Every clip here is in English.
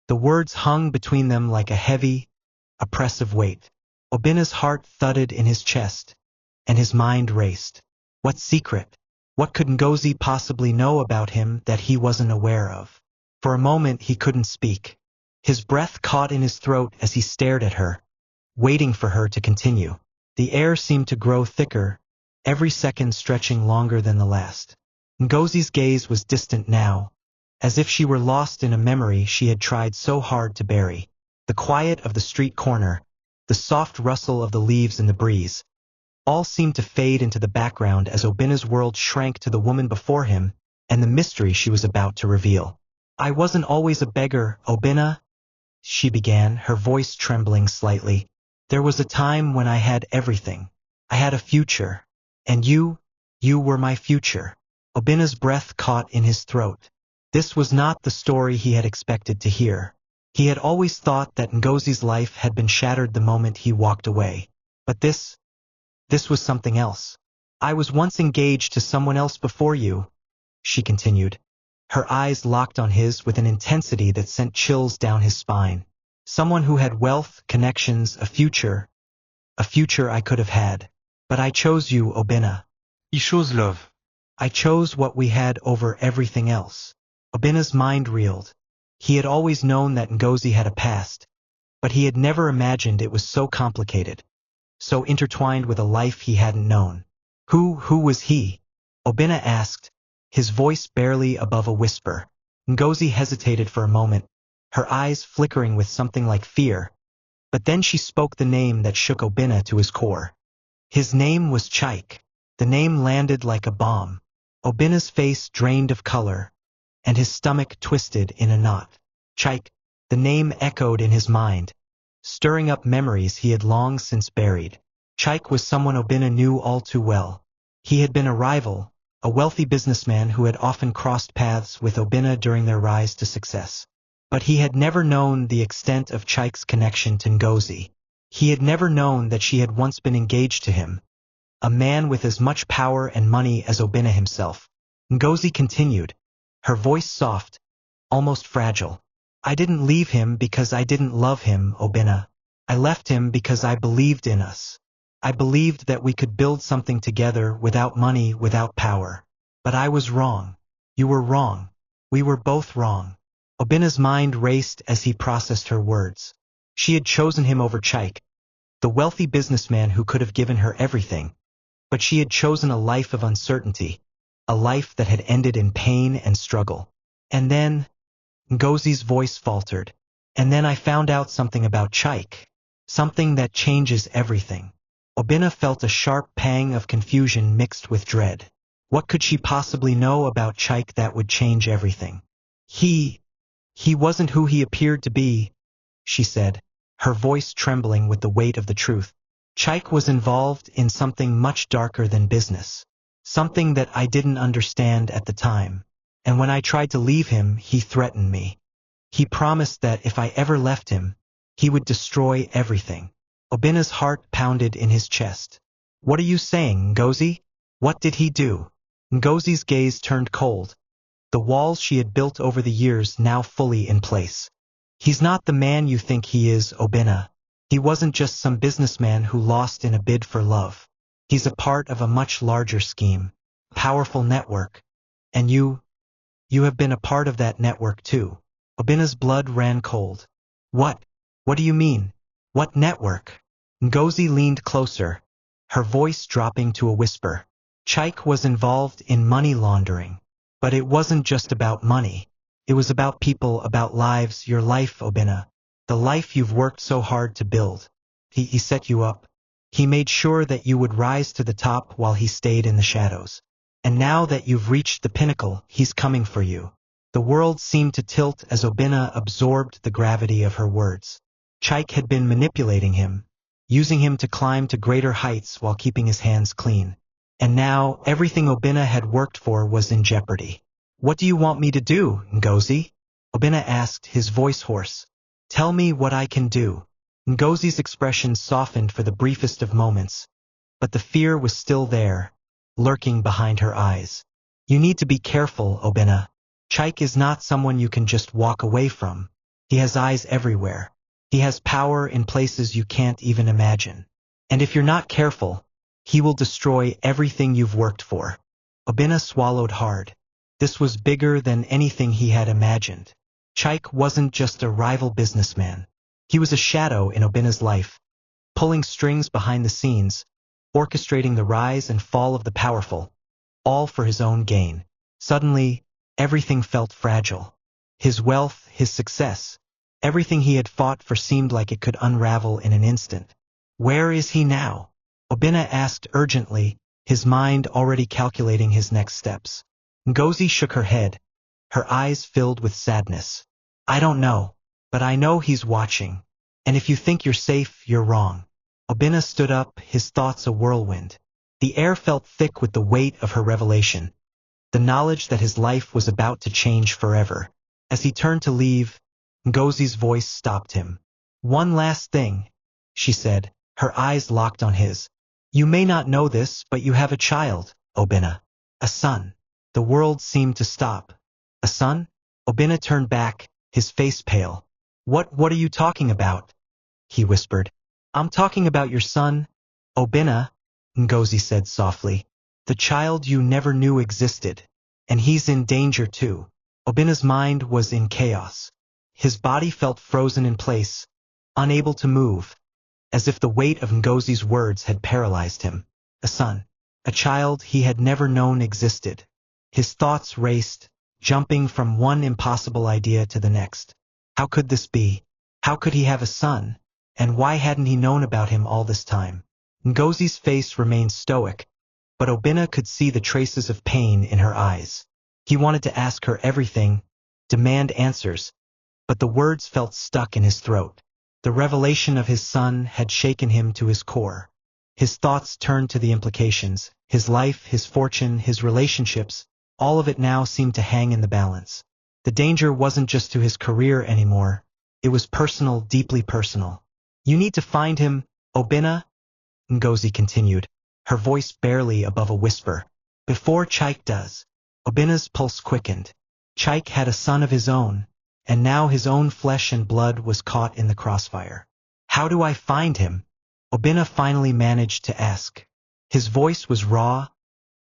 The words hung between them like a heavy, oppressive weight. Obina's heart thudded in his chest, and his mind raced. What secret? What could Ngozi possibly know about him that he wasn't aware of? For a moment he couldn't speak. His breath caught in his throat as he stared at her, waiting for her to continue. The air seemed to grow thicker, every second stretching longer than the last. Ngozi's gaze was distant now, as if she were lost in a memory she had tried so hard to bury. The quiet of the street corner, the soft rustle of the leaves in the breeze, all seemed to fade into the background as Obina's world shrank to the woman before him and the mystery she was about to reveal. "I wasn't always a beggar, Obina," she began, her voice trembling slightly. "There was a time when I had everything. I had a future. And you were my future." Obina's breath caught in his throat. This was not the story he had expected to hear. He had always thought that Ngozi's life had been shattered the moment he walked away. But this was something else. "I was once engaged to someone else before you," she continued. Her eyes locked on his with an intensity that sent chills down his spine. "Someone who had wealth, connections, a future I could have had. But I chose you, Obina. He chose love. I chose what we had over everything else." Obina's mind reeled. He had always known that Ngozi had a past, but he had never imagined it was so complicated, so intertwined with a life he hadn't known. Who was he? Obina asked, his voice barely above a whisper. Ngozi hesitated for a moment, her eyes flickering with something like fear, but then she spoke the name that shook Obina to his core. His name was Chaik. The name landed like a bomb. Obina's face drained of color, and his stomach twisted in a knot. Chaik, the name echoed in his mind, stirring up memories he had long since buried. Chaik was someone Obina knew all too well. He had been a rival, a wealthy businessman who had often crossed paths with Obina during their rise to success. But he had never known the extent of Chaik's connection to Ngozi. He had never known that she had once been engaged to him, a man with as much power and money as Obina himself. Ngozi continued, her voice soft, almost fragile. "I didn't leave him because I didn't love him, Obina. I left him because I believed in us. I believed that we could build something together without money, without power. But I was wrong. You were wrong. We were both wrong." Obina's mind raced as he processed her words. She had chosen him over Chaik, the wealthy businessman who could have given her everything. But she had chosen a life of uncertainty, a life that had ended in pain and struggle. "And then," Ngozi's voice faltered, "and then I found out something about Chaik, something that changes everything." Obina felt a sharp pang of confusion mixed with dread. What could she possibly know about Chaik that would change everything? He wasn't who he appeared to be," she said, her voice trembling with the weight of the truth. "Chaik was involved in something much darker than business. Something that I didn't understand at the time. And when I tried to leave him, he threatened me. He promised that if I ever left him, he would destroy everything." Obina's heart pounded in his chest. "What are you saying, Ngozi? What did he do?" Ngozi's gaze turned cold, the walls she had built over the years now fully in place. "He's not the man you think he is, Obina. He wasn't just some businessman who lost in a bid for love. He's a part of a much larger scheme, powerful network. And you have been a part of that network too." Obina's blood ran cold. What do you mean? What network?" Ngozi leaned closer, her voice dropping to a whisper. "Chaik was involved in money laundering. But it wasn't just about money. It was about people, about lives, your life, Obina. The life you've worked so hard to build. He set you up. He made sure that you would rise to the top while he stayed in the shadows. And now that you've reached the pinnacle, he's coming for you." The world seemed to tilt as Obina absorbed the gravity of her words. Chaik had been manipulating him, using him to climb to greater heights while keeping his hands clean. And now, everything Obina had worked for was in jeopardy. "What do you want me to do, Ngozi?" Obina asked, his voice hoarse. "Tell me what I can do." Ngozi's expression softened for the briefest of moments, but the fear was still there, lurking behind her eyes. "You need to be careful, Obina. Chaik is not someone you can just walk away from. He has eyes everywhere. He has power in places you can't even imagine. And if you're not careful, he will destroy everything you've worked for. Obinna swallowed hard. This was bigger than anything he had imagined. Chike wasn't just a rival businessman. He was a shadow in Obinna's life, pulling strings behind the scenes, orchestrating the rise and fall of the powerful, all for his own gain. Suddenly, everything felt fragile. His wealth, his success, everything he had fought for seemed like it could unravel in an instant. Where is he now? Obinna asked urgently, his mind already calculating his next steps. Ngozi shook her head, her eyes filled with sadness. I don't know, but I know he's watching. And if you think you're safe, you're wrong. Obinna stood up, his thoughts a whirlwind. The air felt thick with the weight of her revelation, the knowledge that his life was about to change forever. As he turned to leave, Ngozi's voice stopped him. One last thing, she said, her eyes locked on his. You may not know this, but you have a child, Obinna. A son. The world seemed to stop. A son? Obinna turned back, his face pale. What are you talking about? He whispered. I'm talking about your son, Obinna, Ngozi said softly. The child you never knew existed. And he's in danger too. Obinna's mind was in chaos. His body felt frozen in place, unable to move, as if the weight of Ngozi's words had paralyzed him. A son. A child he had never known existed. His thoughts raced, jumping from one impossible idea to the next. How could this be? How could he have a son? And why hadn't he known about him all this time? Ngozi's face remained stoic, but Obinna could see the traces of pain in her eyes. He wanted to ask her everything, demand answers, but the words felt stuck in his throat. The revelation of his son had shaken him to his core. His thoughts turned to the implications. His life, his fortune, his relationships, all of it now seemed to hang in the balance. The danger wasn't just to his career anymore. It was personal, deeply personal. You need to find him, Obinna, Ngozi continued, her voice barely above a whisper. Before Chike does. Obinna's pulse quickened. Chike had a son of his own, and now his own flesh and blood was caught in the crossfire. How do I find him? Obinna finally managed to ask. His voice was raw,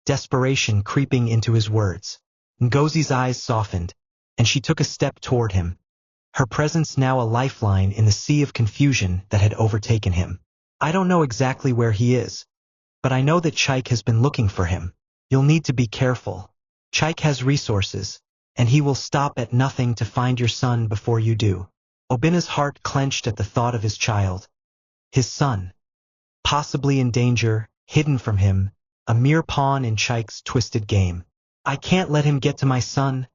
desperation creeping into his words. Ngozi's eyes softened, and she took a step toward him, her presence now a lifeline in the sea of confusion that had overtaken him. I don't know exactly where he is, but I know that Chike has been looking for him. You'll need to be careful. Chike has resources, and he will stop at nothing to find your son before you do. Obinna's heart clenched at the thought of his child. His son. Possibly in danger, hidden from him, a mere pawn in Chike's twisted game. I can't let him get to my son,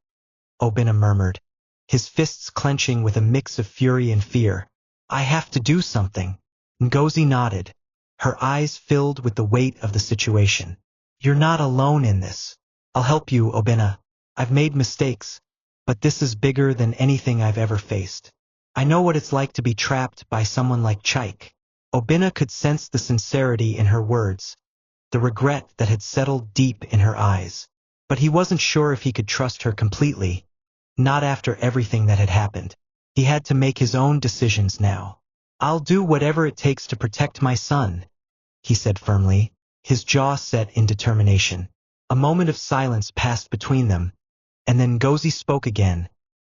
Obinna murmured, his fists clenching with a mix of fury and fear. I have to do something. Ngozi nodded, her eyes filled with the weight of the situation. You're not alone in this. I'll help you, Obinna. I've made mistakes, but this is bigger than anything I've ever faced. I know what it's like to be trapped by someone like Chike. Obinna could sense the sincerity in her words, the regret that had settled deep in her eyes. But he wasn't sure if he could trust her completely, not after everything that had happened. He had to make his own decisions now. I'll do whatever it takes to protect my son, he said firmly, his jaw set in determination. A moment of silence passed between them, and then Ngozi spoke again,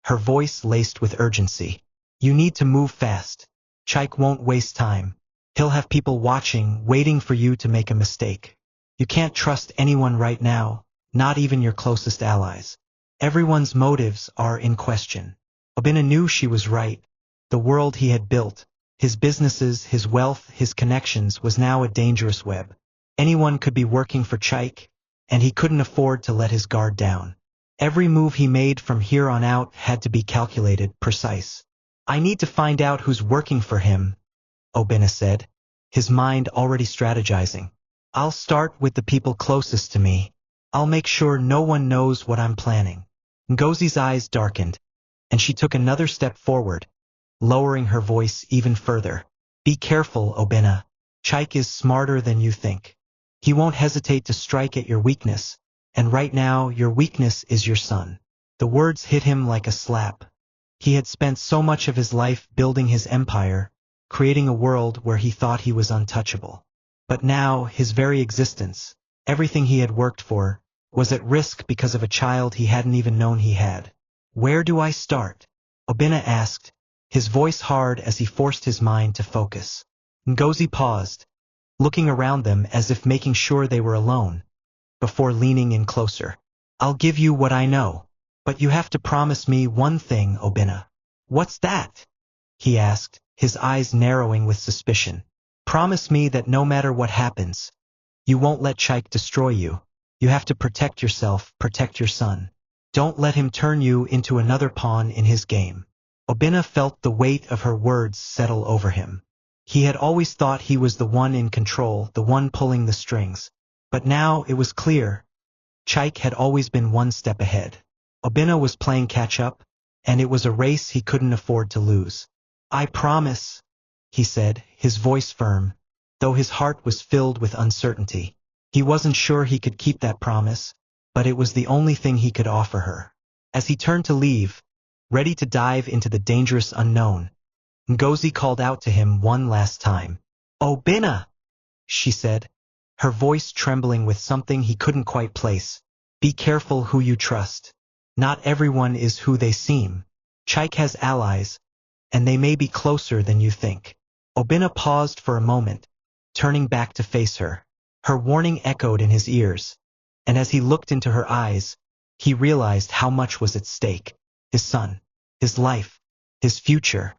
her voice laced with urgency. You need to move fast. Chike won't waste time. He'll have people watching, waiting for you to make a mistake. You can't trust anyone right now, not even your closest allies. Everyone's motives are in question. Obinna knew she was right. The world he had built, his businesses, his wealth, his connections was now a dangerous web. Anyone could be working for Chike, and he couldn't afford to let his guard down. Every move he made from here on out had to be calculated, precise. I need to find out who's working for him, Obinna said, his mind already strategizing. I'll start with the people closest to me. I'll make sure no one knows what I'm planning. Ngozi's eyes darkened, and she took another step forward, lowering her voice even further. Be careful, Obinna. Chike is smarter than you think. He won't hesitate to strike at your weakness, and right now your weakness is your son. The words hit him like a slap. He had spent so much of his life building his empire, creating a world where he thought he was untouchable. But now, his very existence, everything he had worked for, was at risk because of a child he hadn't even known he had. Where do I start? Obinna asked, his voice hard as he forced his mind to focus. Ngozi paused, looking around them as if making sure they were alone, before leaning in closer. I'll give you what I know, but you have to promise me one thing, Obinna. What's that? He asked, his eyes narrowing with suspicion. Promise me that no matter what happens, you won't let Chike destroy you. You have to protect yourself, protect your son. Don't let him turn you into another pawn in his game. Obinna felt the weight of her words settle over him. He had always thought he was the one in control, the one pulling the strings. But now it was clear. Chike had always been one step ahead. Obinna was playing catch-up, and it was a race he couldn't afford to lose. I promise, he said, his voice firm, though his heart was filled with uncertainty. He wasn't sure he could keep that promise, but it was the only thing he could offer her. As he turned to leave, ready to dive into the dangerous unknown, Ngozi called out to him one last time. Obinna, she said, her voice trembling with something he couldn't quite place. Be careful who you trust. Not everyone is who they seem. Chike has allies, and they may be closer than you think. Obinna paused for a moment, turning back to face her. Her warning echoed in his ears, and as he looked into her eyes, he realized how much was at stake. His son, his life, his future.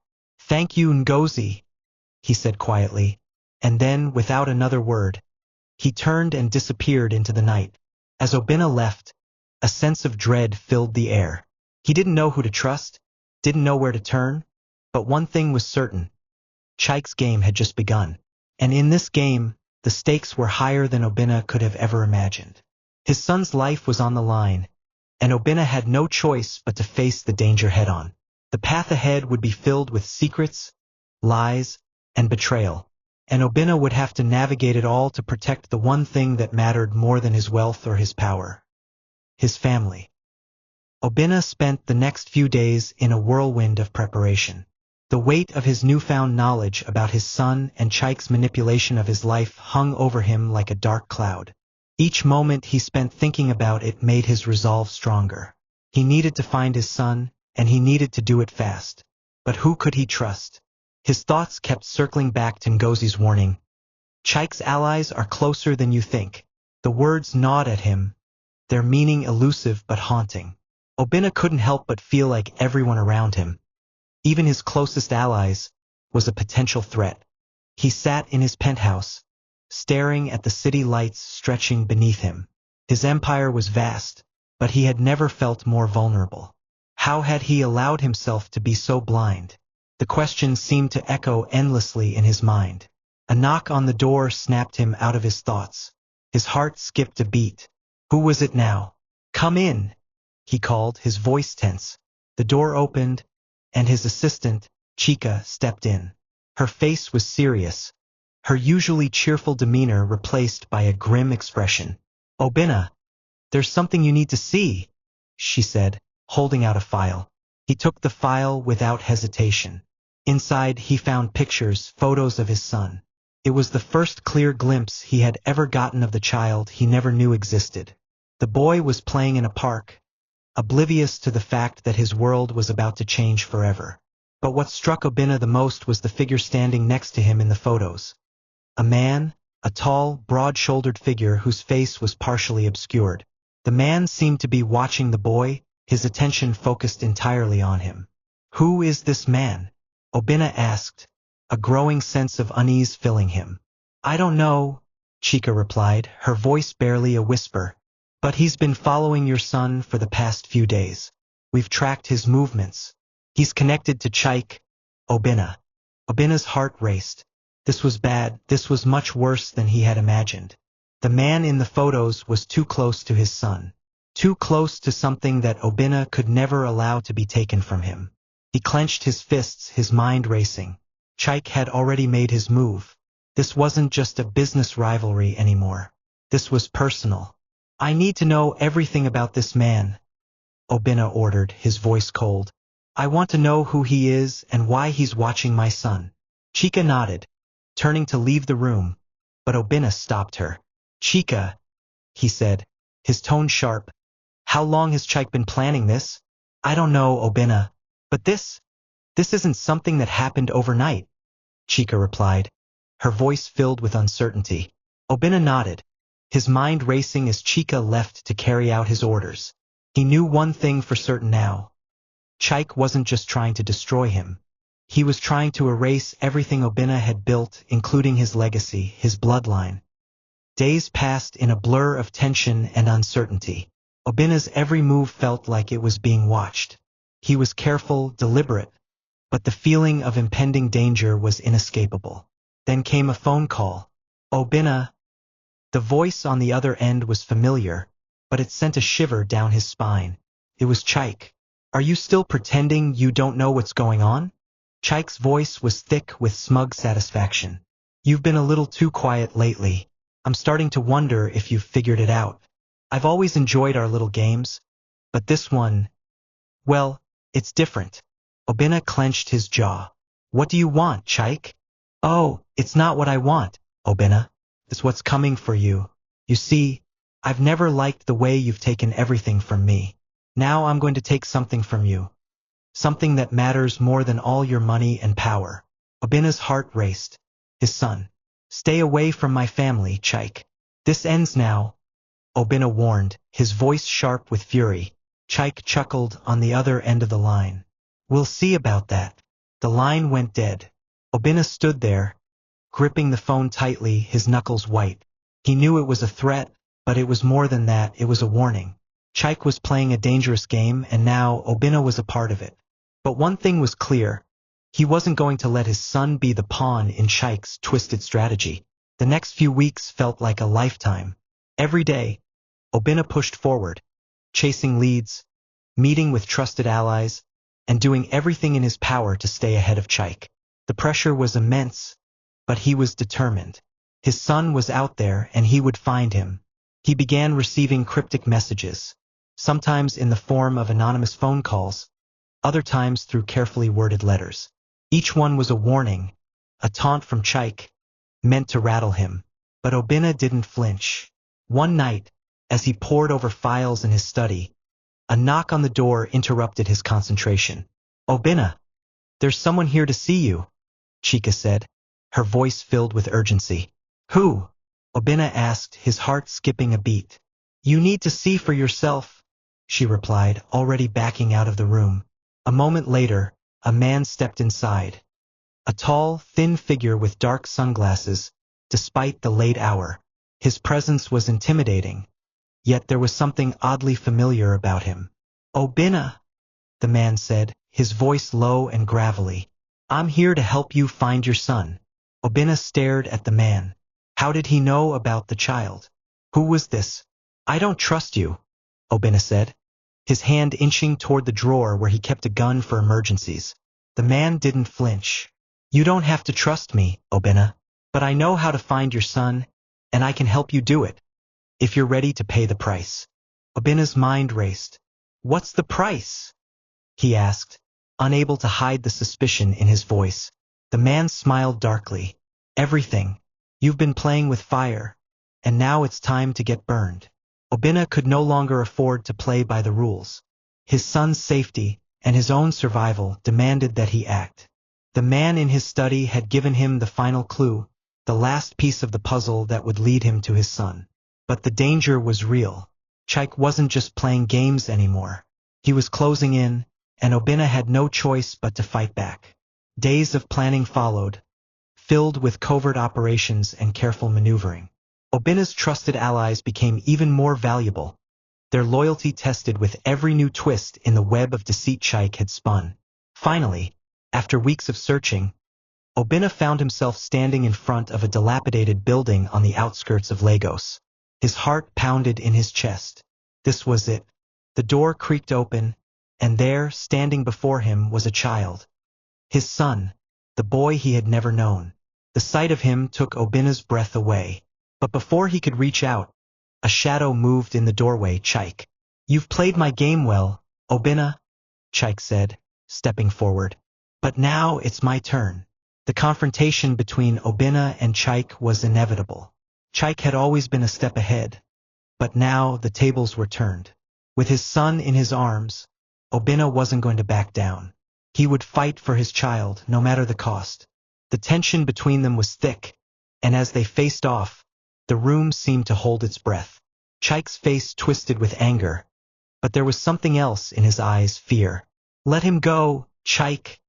Thank you, Ngozi, he said quietly, and then, without another word, he turned and disappeared into the night. As Obinna left, a sense of dread filled the air. He didn't know who to trust, didn't know where to turn, but one thing was certain. Chike's game had just begun, and in this game, the stakes were higher than Obinna could have ever imagined. His son's life was on the line, and Obinna had no choice but to face the danger head-on. The path ahead would be filled with secrets, lies, and betrayal, and Obinna would have to navigate it all to protect the one thing that mattered more than his wealth or his power: his family. Obinna spent the next few days in a whirlwind of preparation. The weight of his newfound knowledge about his son and Chike's manipulation of his life hung over him like a dark cloud. Each moment he spent thinking about it made his resolve stronger. He needed to find his son, and he needed to do it fast. But who could he trust? His thoughts kept circling back to Ngozi's warning. Chike's allies are closer than you think. The words gnawed at him, their meaning elusive but haunting. Obinna couldn't help but feel like everyone around him, even his closest allies, was a potential threat. He sat in his penthouse, staring at the city lights stretching beneath him. His empire was vast, but he had never felt more vulnerable. How had he allowed himself to be so blind? The question seemed to echo endlessly in his mind. A knock on the door snapped him out of his thoughts. His heart skipped a beat. Who was it now? Come in, he called, his voice tense. The door opened, and his assistant, Chika, stepped in. Her face was serious, her usually cheerful demeanor replaced by a grim expression. Obinna, there's something you need to see, she said, holding out a file. He took the file without hesitation. Inside he found pictures, photos of his son. It was the first clear glimpse he had ever gotten of the child he never knew existed. The boy was playing in a park, oblivious to the fact that his world was about to change forever. But what struck Obinna the most was the figure standing next to him in the photos. A man, a tall, broad-shouldered figure whose face was partially obscured. The man seemed to be watching the boy, his attention focused entirely on him. Who is this man? Obinna asked, a growing sense of unease filling him. I don't know, Chika replied, her voice barely a whisper. But he's been following your son for the past few days. We've tracked his movements. He's connected to Chike, Obinna. Obinna's heart raced. This was bad, this was much worse than he had imagined. The man in the photos was too close to his son. Too close to something that Obinna could never allow to be taken from him. He clenched his fists, his mind racing. Chike had already made his move. This wasn't just a business rivalry anymore. This was personal. I need to know everything about this man, Obinna ordered, his voice cold. I want to know who he is and why he's watching my son. Chica nodded, turning to leave the room, but Obina stopped her. Chica, he said, his tone sharp. How long has Chike been planning this? I don't know, Obina, but this isn't something that happened overnight, Chica replied, her voice filled with uncertainty. Obina nodded, his mind racing as Chica left to carry out his orders. He knew one thing for certain now. Chike wasn't just trying to destroy him. He was trying to erase everything Obina had built, including his legacy, his bloodline. Days passed in a blur of tension and uncertainty. Obina's every move felt like it was being watched. He was careful, deliberate, but the feeling of impending danger was inescapable. Then came a phone call. Obina. The voice on the other end was familiar, but it sent a shiver down his spine. It was Chike. Are you still pretending you don't know what's going on? Chike's voice was thick with smug satisfaction. You've been a little too quiet lately. I'm starting to wonder if you've figured it out. I've always enjoyed our little games, but this one, well, it's different. Obina clenched his jaw. What do you want, Chike? Oh, it's not what I want, Obina. It's what's coming for you. You see, I've never liked the way you've taken everything from me. Now I'm going to take something from you. Something that matters more than all your money and power. Obina's heart raced. His son. Stay away from my family, Chike. This ends now, Obina warned, his voice sharp with fury. Chike chuckled on the other end of the line. We'll see about that. The line went dead. Obina stood there, gripping the phone tightly, his knuckles white. He knew it was a threat, but it was more than that, it was a warning. Chike was playing a dangerous game, and now Obina was a part of it. But one thing was clear. He wasn't going to let his son be the pawn in Chike's twisted strategy. The next few weeks felt like a lifetime. Every day, Obina pushed forward, chasing leads, meeting with trusted allies, and doing everything in his power to stay ahead of Chike. The pressure was immense, but he was determined. His son was out there and he would find him. He began receiving cryptic messages, sometimes in the form of anonymous phone calls, other times through carefully worded letters. Each one was a warning, a taunt from Chike, meant to rattle him. But Obina didn't flinch. One night, as he pored over files in his study, a knock on the door interrupted his concentration. Obina, there's someone here to see you, Chica said, her voice filled with urgency. Who? Obina asked, his heart skipping a beat. You need to see for yourself, she replied, already backing out of the room. A moment later, a man stepped inside. A tall, thin figure with dark sunglasses, despite the late hour. His presence was intimidating, yet there was something oddly familiar about him. Obina, the man said, his voice low and gravelly. I'm here to help you find your son. Obina stared at the man. How did he know about the child? Who was this? I don't trust you, Obina said, his hand inching toward the drawer where he kept a gun for emergencies. The man didn't flinch. You don't have to trust me, Obina, but I know how to find your son, and I can help you do it, if you're ready to pay the price. Obina's mind raced. What's the price? He asked, unable to hide the suspicion in his voice. The man smiled darkly. Everything. You've been playing with fire, and now it's time to get burned. Obina could no longer afford to play by the rules. His son's safety and his own survival demanded that he act. The man in his study had given him the final clue, the last piece of the puzzle that would lead him to his son. But the danger was real. Chike wasn't just playing games anymore. He was closing in, and Obina had no choice but to fight back. Days of planning followed, filled with covert operations and careful maneuvering. Obina's trusted allies became even more valuable, their loyalty tested with every new twist in the web of deceit Chike had spun. Finally, after weeks of searching, Obina found himself standing in front of a dilapidated building on the outskirts of Lagos. His heart pounded in his chest. This was it. The door creaked open, and there, standing before him, was a child. His son, the boy he had never known. The sight of him took Obina's breath away. But before he could reach out, a shadow moved in the doorway. Chike. You've played my game well, Obina, Chike said, stepping forward. But now it's my turn. The confrontation between Obinna and Chike was inevitable. Chike had always been a step ahead, but now the tables were turned. With his son in his arms, Obinna wasn't going to back down. He would fight for his child, no matter the cost. The tension between them was thick, and as they faced off, the room seemed to hold its breath. Chike's face twisted with anger, but there was something else in his eyes, fear. "Let him go, Chike,"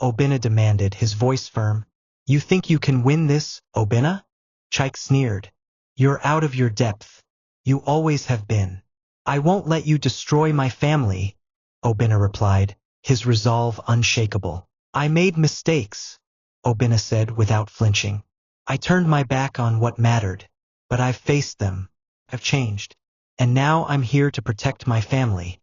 Obinna demanded, his voice firm. "You think you can win this, Obinna?" Chike sneered. "You're out of your depth. You always have been." "I won't let you destroy my family," Obinna replied, his resolve unshakable. "I made mistakes," Obinna said without flinching. "I turned my back on what mattered, but I've faced them. I've changed. And now I'm here to protect my family,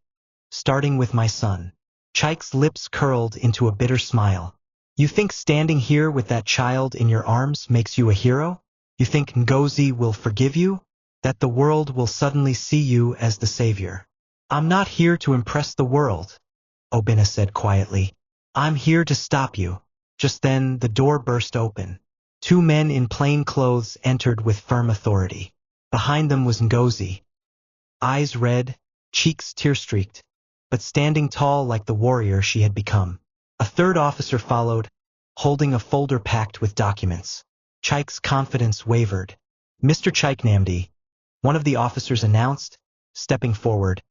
starting with my son." Chike's lips curled into a bitter smile. "You think standing here with that child in your arms makes you a hero? You think Ngozi will forgive you? That the world will suddenly see you as the savior?" "I'm not here to impress the world," Obinna said quietly. "I'm here to stop you." Just then the door burst open. Two men in plain clothes entered with firm authority. Behind them was Ngozi, eyes red, cheeks tear-streaked, but standing tall like the warrior she had become. A third officer followed, holding a folder packed with documents. Chike's confidence wavered. "Mr. Chike Namdi," one of the officers announced, stepping forward,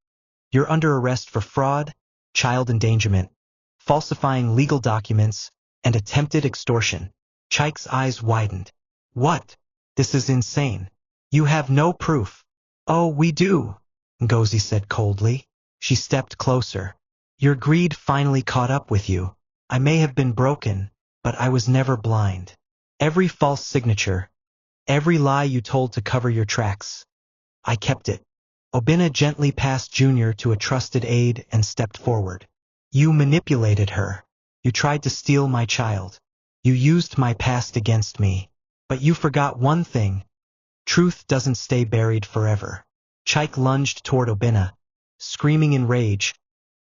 "you're under arrest for fraud, child endangerment, falsifying legal documents, and attempted extortion." Chike's eyes widened. "What? This is insane. You have no proof." "Oh, we do," Ngozi said coldly. She stepped closer. "Your greed finally caught up with you. I may have been broken, but I was never blind. Every false signature, every lie you told to cover your tracks, I kept it." Obinna gently passed Junior to a trusted aide and stepped forward. "You manipulated her. You tried to steal my child. You used my past against me. But you forgot one thing. Truth doesn't stay buried forever." Chike lunged toward Obinna, screaming in rage,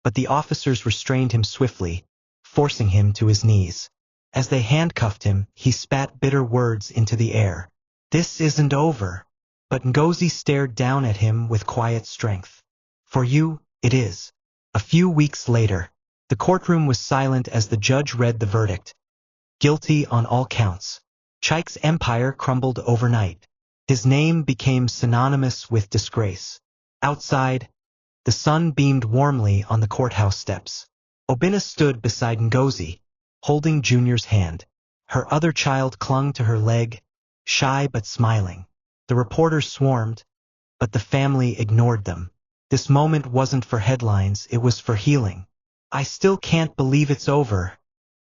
but the officers restrained him swiftly, forcing him to his knees. As they handcuffed him, he spat bitter words into the air. "This isn't over." But Ngozi stared down at him with quiet strength. "For you, it is." A few weeks later, the courtroom was silent as the judge read the verdict. Guilty on all counts. Chike's empire crumbled overnight. His name became synonymous with disgrace. Outside, the sun beamed warmly on the courthouse steps. Obinna stood beside Ngozi, holding Junior's hand. Her other child clung to her leg, shy but smiling. The reporters swarmed, but the family ignored them. This moment wasn't for headlines, it was for healing. "I still can't believe it's over,"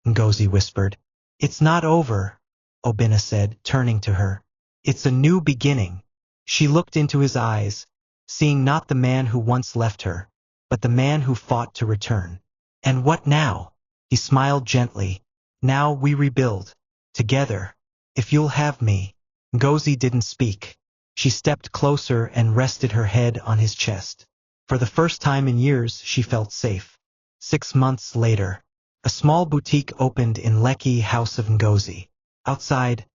Ngozi whispered. "It's not over," Obinna said, turning to her. "It's a new beginning." She looked into his eyes, seeing not the man who once left her, but the man who fought to return. "And what now?" He smiled gently. "Now we rebuild. Together. If you'll have me." Ngozi didn't speak. She stepped closer and rested her head on his chest. For the first time in years, she felt safe. 6 months later, a small boutique opened in Lekki House of Ngozi. Outside,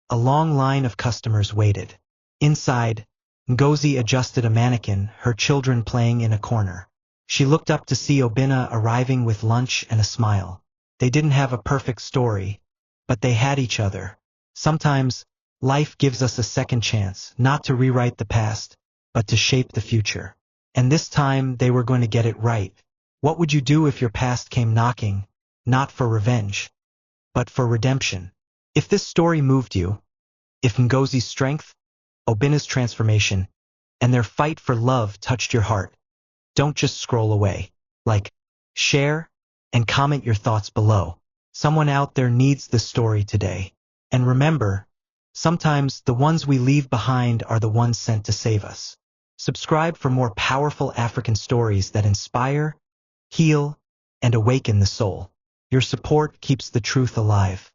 a long line of customers waited. Inside, Ngozi adjusted a mannequin, her children playing in a corner. She looked up to see Obinna arriving with lunch and a smile. They didn't have a perfect story, but they had each other. Sometimes, life gives us a second chance, not to rewrite the past, but to shape the future. And this time, they were going to get it right. What would you do if your past came knocking, not for revenge, but for redemption? If this story moved you, if Ngozi's strength, Obinna's transformation, and their fight for love touched your heart, don't just scroll away. Like, share, and comment your thoughts below. Someone out there needs this story today. And remember, sometimes the ones we leave behind are the ones sent to save us. Subscribe for more powerful African stories that inspire, heal, and awaken the soul. Your support keeps the truth alive.